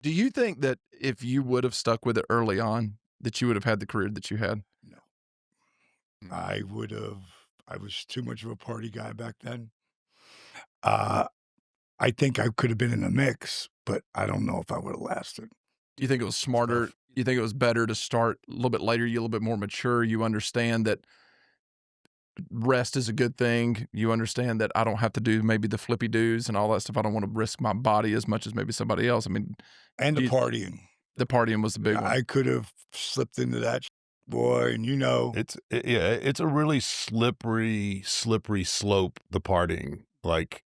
Do you think that if you would have stuck with it early on, that you would have had the career that you had? No. Mm. I would have I was too much of a party guy back then. Uh, I think I could have been in the mix, but I don't know if I would have lasted. Do you think it was It's smarter? tough. You think it was better to start a little bit later? You're a little bit more mature. You understand that rest is a good thing. You understand that I don't have to do maybe the flippy doos and all that stuff. I don't want to risk my body as much as maybe somebody else. I mean, And the do you, partying. the partying was the big one. I could have slipped into that boy, and Yeah, it's a really slippery slope, the partying. Like,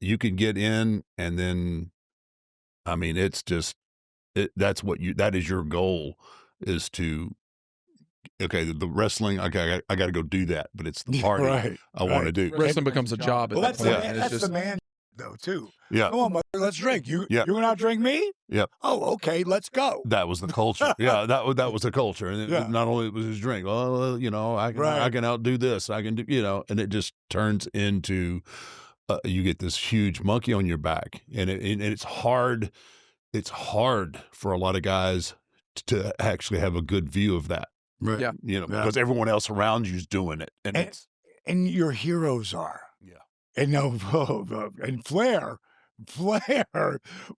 you could get in and then, I mean, it's just that is your goal is to, okay, the wrestling, okay, I gotta go do that, but it's the party right, I wanna right. do. Wrestling becomes a job at Well, that that's the point, Yeah, man and it's that's the just man though, too. yeah, "Come on, mother, let's drink. yeah, You gonna outdrink me? yeah. Oh, okay, let's go." That was the culture. Yeah, that was the culture, and it Yeah, not only was his drink, "Oh, I right. can outdo this, I can do," and it just turns into, you get this huge monkey on your back, and it's hard for a lot of guys to actually have a good view of that, Right. yeah, Yeah. because everyone else around you is doing it, and And it's and your heroes are. yeah. And no, and Flair,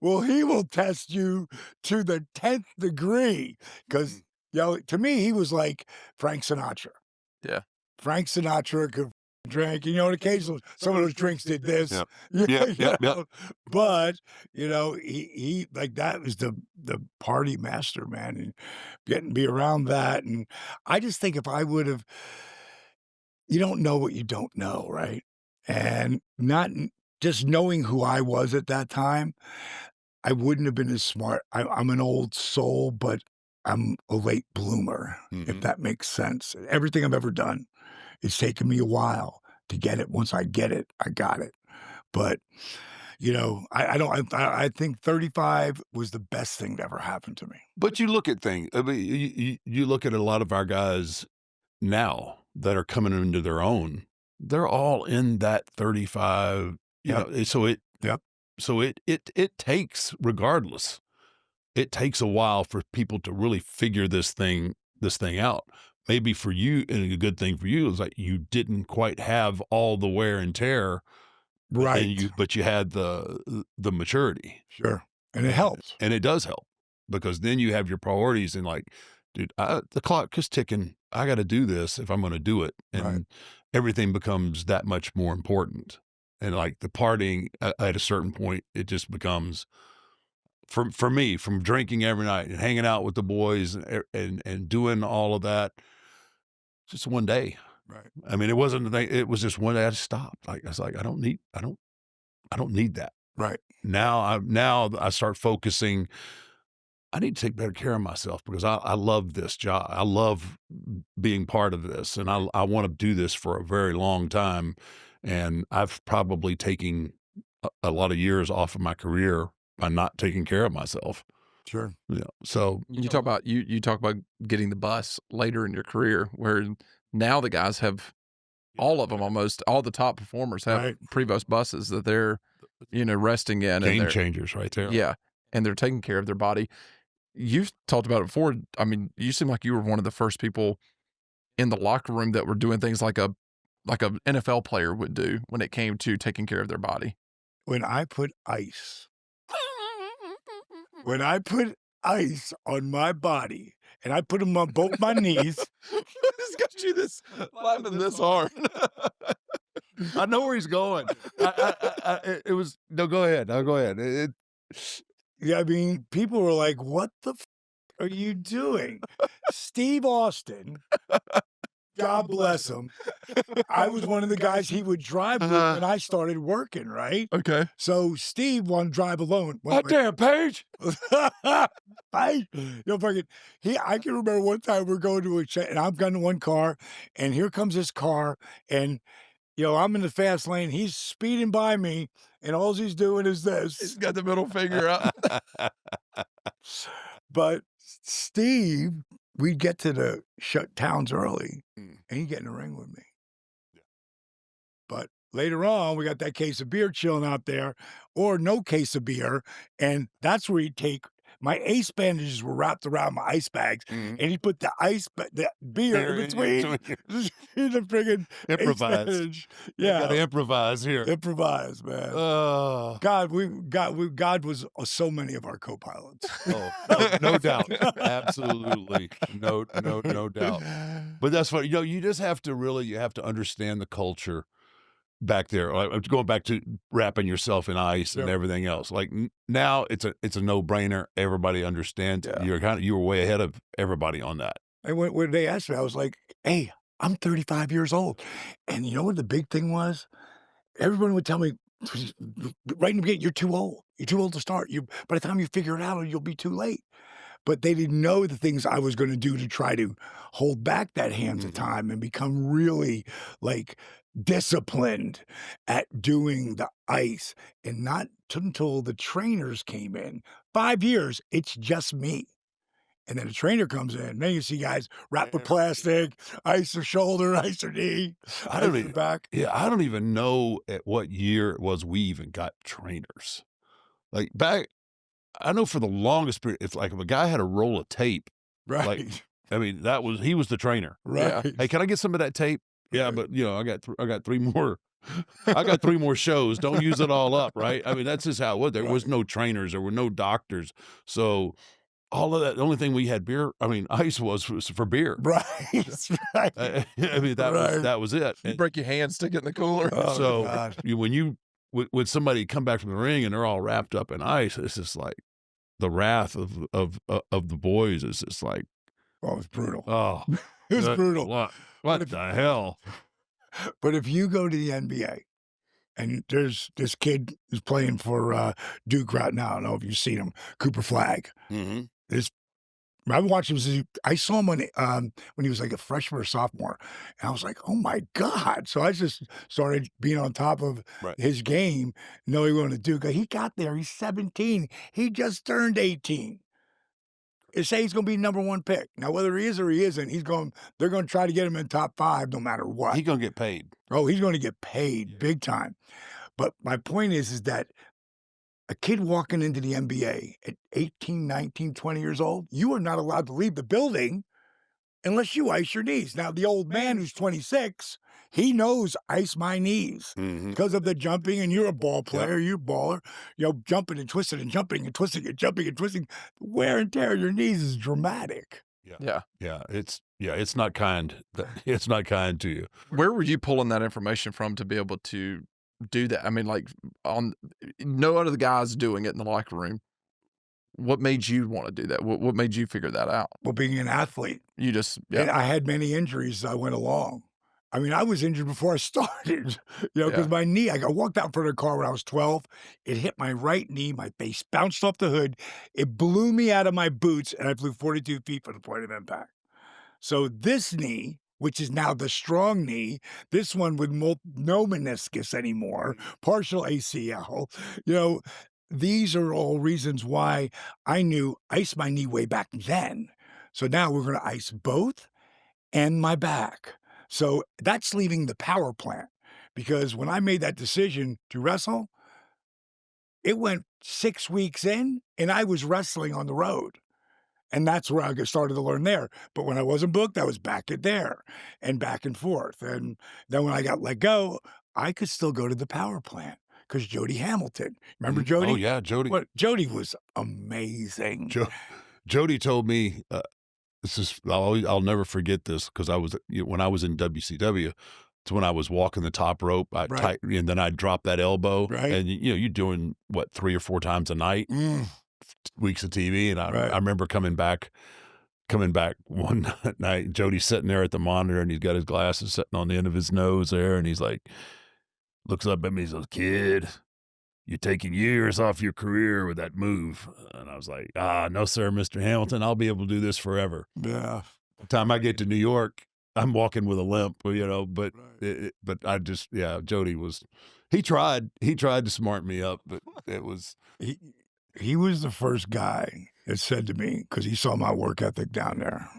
well, he will test you to the 10th degree because, Mhm. to me, he was like Frank Sinatra. yeah. Frank Sinatra could drink, and occasionally some of those drinks did this, Yep. Yep, yep, yep. but, he like that was the party master, man, and getting to be around that, and I just think if I would have you don't know what you don't know, right? And not just knowing who I was at that time, I wouldn't have been as smart. I'm an old soul, but I'm a late bloomer, if Mhm. that makes sense. Everything I've ever done, it's taken me a while to get it. Once I get it, I got it. But I don't. I think 35 was the best thing that ever happened to me. But you look at things, I mean, you look at a lot of our guys now that are coming into their own, they're all in that 35, Yep. Yep. so it takes, regardless, it takes a while for people to really figure this thing out. Maybe for you, and a good thing for you is like you didn't quite have all the wear and tear, Right. but you had the maturity, Sure. And it and helped. and it does help because then you have your priorities and like, dude, the clock is ticking. I got to do this if I'm going to do it, Right. and everything becomes that much more important. And like the partying at a certain point, it just becomes for me, from drinking every night and hanging out with the boys and doing all of that, just one day. Right. I mean, it wasn't a thing, it was just one day I just stopped. Like I was like, I don't need that. Right. Now I start focusing. I need to take better care of myself because I love this job. I love being part of this, and I want to do this for a very long time. And I've probably taken a lot of years off of my career by not taking care of myself. Sure. Yeah. So You talk about you talk about getting the bus later in your career, where now the guys have all of them, almost all the top performers have Right. Prevost buses that they're, resting in, and game they're changers right there. yeah, and they're taking care of their body. You've talked about it before. I mean, you seem like you were one of the first people in the locker room that were doing things like a NFL player would do when it came to taking care of their body. When I put ice when I put ice on my body, and I put them on both my knees. What has got you this laughing this hard? I know where he's going. It was no. Go ahead. No, go ahead. Yeah, I mean, people were like, "What the are you doing?" Steve Austin, God bless him, I was one of the guys he would drive with when I started working, right? Okay. So Steve wanted to drive alone. Hot damn, Paige. I fucking I can remember one time we're going to a check, and I've gotten one car, and here comes this car, and I'm in the fast lane. He's speeding by me, and all he's doing is He's this. got the middle finger up. But Steve, we'd get to the shut towns early, Mm. and he'd get in the ring with me. Yeah. But later on, we got that case of beer chilling out there, or no case of beer, and that's where he'd take my ace bandages were wrapped around my ice bags, Mhm. and he put the beer in Beer in between in the friggin' ace Improvise. bandage. I Yeah, gotta improvise here. improvise, man. Oh, God was so many of our co-pilots. no doubt. Absolutely. No doubt. But that's what, you just have to really you have to understand the culture back there. Going back to wrapping yourself in ice and Yep. everything else. Like now it's a no-brainer. Everybody understands. Yeah. You were way ahead of everybody on that. And when they asked me, I was like, "Hey, I'm 35 years old." And you know what the big thing was? Everyone would tell me right in the beginning, "You're too old. You're too old to start. You by the time you figure it out, you'll be too late." But they didn't know the things I was gonna do to try to hold back that hands of Mhm. time and become really, like, disciplined at doing the ice, and not until the trainers came in. 5 years, it's just me. And then a trainer comes in, then you see guys wrap with plastic, ice their shoulder, ice their knee, I ice don't their even back. Yeah, I don't even know at what year it was we even got trainers. Like, back I know for the longest period, it's like if a guy had a roll of tape, like, Right, I mean, he was the trainer. Yeah. right. "Hey, can I get some of that tape?" "Yeah, Right. but, I got 3 more I got 3 more shows, don't use it all up," right? I mean, that's just how it was. There was Right. no trainers, there were no doctors, so all of that the only thing we had ice was for beer. Right, right, I mean, right. that was it, You break your hand, stick it in the cooler. Oh, so, god. when somebody come back from the ring and they're all wrapped up in ice, it's just like the wrath of the boys is just like, Oh, it was brutal. "Oh, It was good brutal. what But what the hell?" but if you go to the NBA and there's this kid who's playing for, Duke right now, I don't know if you've seen him, Cooper Flag. Mhm. This I watched him since I saw him when he was like a freshman or sophomore, and I was like, "Oh my god!" So I just started being on top of Right. his game, knowing what to do. 'Cause he got there, he's 17. He just turned 18. They say he's gonna be number 1 pick. Now, whether he is or he isn't, they're gonna try to get him in top 5 no matter what. He gonna get paid. Oh, he's gonna get paid Yeah. big time. But my point is that a kid walking into the NBA at 18, 19, 20 years old, you are not allowed to leave the building unless you ice your knees. Now, the old man who's 26, he knows ice my knees Mhm. because of the jumping, and you're a ball Yep. player, you're a baller, jumping and twisting and jumping and twisting and jumping and twisting. Wear and tear on your knees is dramatic. Yeah. It's not kind. It's not kind to you. Where were you pulling that information from to be able to do that? I mean, like, no other guys doing it in the locker room. What made you wanna do that? What made you figure that out? Well, being an athlete, You just and yeah, I had many injuries as I went along. I mean, I was injured before I started, because yeah. my knee, I walked out in front of a car when I was 12. It hit my right knee. My face bounced off the hood. It blew me out of my boots, and I flew 42 feet from the point of impact. So this knee, which is now the strong knee, this one with no meniscus anymore, partial ACL, you know, these are all reasons why I knew ice my knee way back then. So now we're going to ice both and my back. So that's leaving the power plant because when I made that decision to wrestle, it went 6 weeks in and I was wrestling on the road. And that's where I started to learn there. But when I wasn't booked, I was back at there and back and forth. And then when I got let go, I could still go to the power plant because Jody Hamilton. Remember Mhm. Oh, Jody? yeah, Jody. What Jody was amazing. Jo Jody told me, I'll never forget this because when I was in WCW, it's when I was walking the top rope, Right. and then I'd drop that elbow, Right. and, you're doing, what, 3 or 4 times a night, Mm, weeks of TV, and right. I remember coming back one night, Jody's sitting there at the monitor, and he's got his glasses sitting on the end of his nose there, and he's like looks up at me, he says, "Kid, you're taking years off your career with that move." And I was like, no, sir, Mr. Hamilton, I'll be able to do this forever." Yeah. By the time I get to New York, I'm walking with a limp, but Right. but I just, yeah, Jody he tried to smart me up, but it was, He he was the first guy that said to me, because he saw my work ethic down there,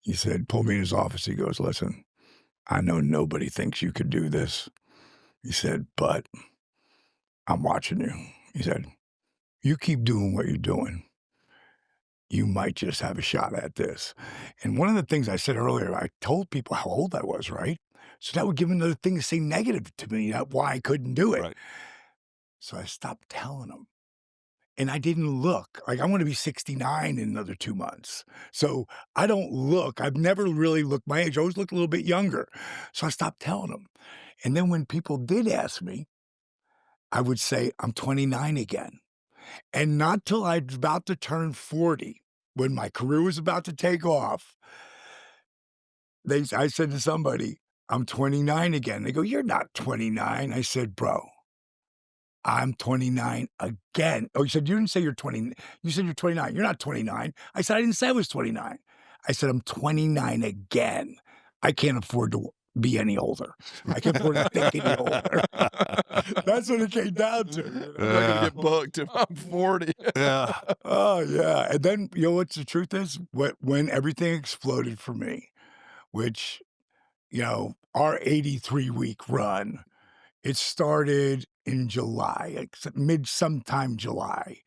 he said, pulled me in his office. He goes, "Listen, I know nobody thinks you could do this." He said, "But I'm watching you." He said, "You keep doing what you're doing. you might just have a shot at this. And one of the things I said earlier, I told people how old I was, right? So that would give them another thing to say negative to me, why I couldn't do it. Right. So I stopped telling them. And I didn't look. Like, I'm gonna be 69 in another 2 months. So I don't look. I've never really looked my age. I always looked a little bit younger. So I stopped telling them. And then when people did ask me, I would say, "I'm 29 again." And not till I was about to turn 40, when my career was about to take off, I said to somebody, "I'm 29 again." They go, "You're not 29." I said, "Bro, I'm 29 again." "Oh," you said, "You didn't say you're 20, you said you're 29. You're not 29." I said, "I didn't say I was 29." I said, "I'm 29 again. I can't afford to be any older. I can't afford to think any older." That's what it came down to, you know? I'm not gonna Yeah. get booked if I'm 40. Yeah. Oh, yeah, and then, you know what the truth is? When everything exploded for me, which, our 83-week run, it started in July, like, sometime July,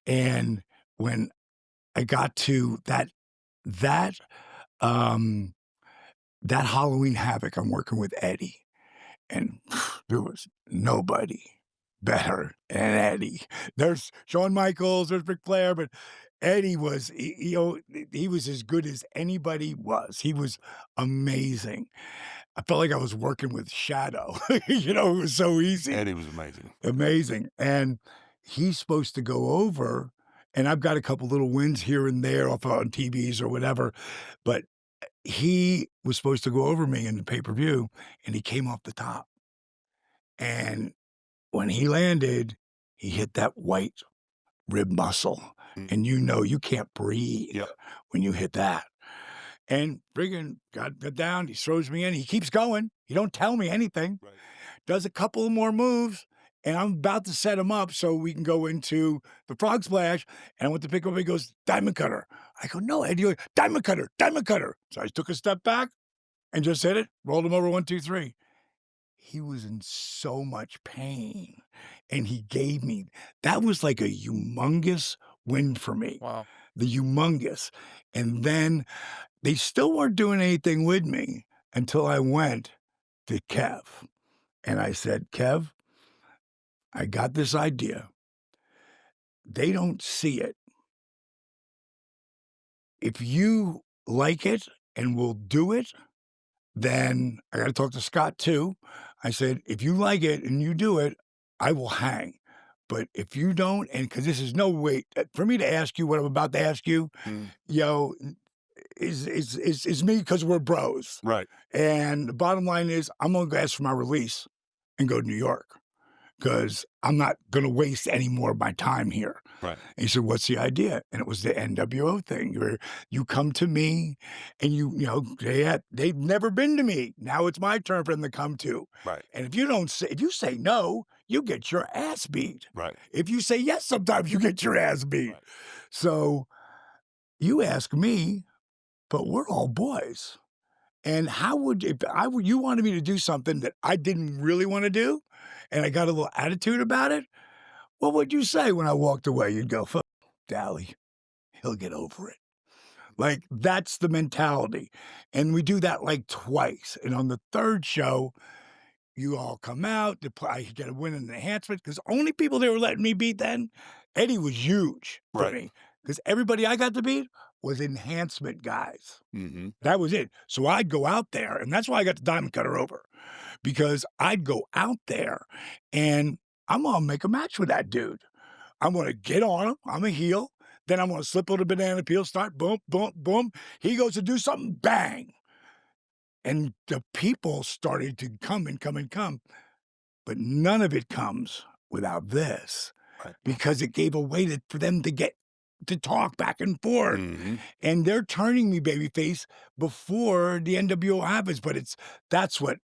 and when I got to that, um that Halloween Havoc, I'm working with Eddie, and there was nobody better than Eddie. There's Shawn Michaels, there's Ric Flair, but Eddie was, he was as good as anybody was. He was amazing. I felt like I was working with Shadow. It was so easy. Eddie was amazing. Amazing, and he's supposed to go over, and I've got a couple little wins here and there off on TVs or whatever, but he was supposed to go over me in the pay-per-view, and he came off the top, and when he landed, he hit that white rib muscle, Mm. and you can't breathe Yep. when you hit that, and friggin' got down, he throws me in, he keeps going, he don't tell me anything. Right. Does a couple more moves, and I'm about to set him up so we can go into the frog splash, and I went to pick him up, he goes, "Diamond cutter." I go, "No, Eddie." He goes, "Diamond cutter, diamond cutter." So I took a step back and just hit it, rolled him over 1, 2, 3. He was in so much pain, and he gave me that was like a humongous win for me, Wow. the humongous, and then they still weren't doing anything with me until I went to Kev. And I said, "Kev, I got this idea. They don't see it. If you like it and will do it, then I got to talk to Scott too." I said, "If you like it and you do it, I will hang. But if you don't, and because this is no way for me to ask you what I'm about to ask you, Mm. you know, is me because we're bros. Right. And the bottom line is, I'm gonna go ask for my release and go to New York." Because I'm not going to waste any more of my time here. Right. And he said, "What's the idea?" And it was the NWO thing where you come to me and they've never been to me. Now it's my turn for them to come to. Right. And if you say no, you get your ass beat. Right. If you say yes, sometimes you get your ass beat. Right. So you ask me, but we're all boys. And you wanted me to do something that I didn't really want to do, and I got a little attitude about it, what would you say when I walked away? You'd go, "Fuck Dally, he'll get over it." Like, that's the mentality. And we do that like twice. And on the third show, you all come out, I get a win and enhancement because only people they were letting me beat then, Eddie was huge for Right. me because everybody I got to beat was enhancement guys. Mm-hmm. That was it. So I'd go out there, and that's why I got the diamond cutter over, because I'd go out there and I'm gonna make a match with that dude. I'm gonna get on him. I'm a heel. Then I'm gonna slip on a banana peel, start boom, boom, boom. He goes to do something, bang. And the people started to come and come and come. But none of it comes without this Right. because it gave a way for them to get to talk back and forth. Mm-hmm. And they're turning me babyface before the NWO happens, but that's what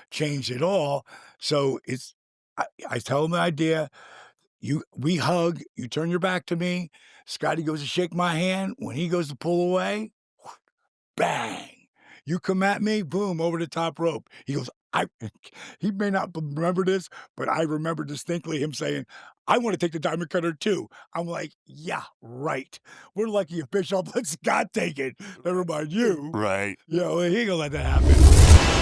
changed it all. So I tell them the idea. We hug. You turn your back to me. Scotty goes to shake my hand. When he goes to pull away, bang! You come at me, boom, over the top rope. He goes, he may not remember this, but I remember distinctly him saying, I wanna take the diamond cutter too. I'm like, "Yeah, right. We're lucky if Bischoff let Scott take it. Never mind you." Right. You know, he ain't gonna let that happen.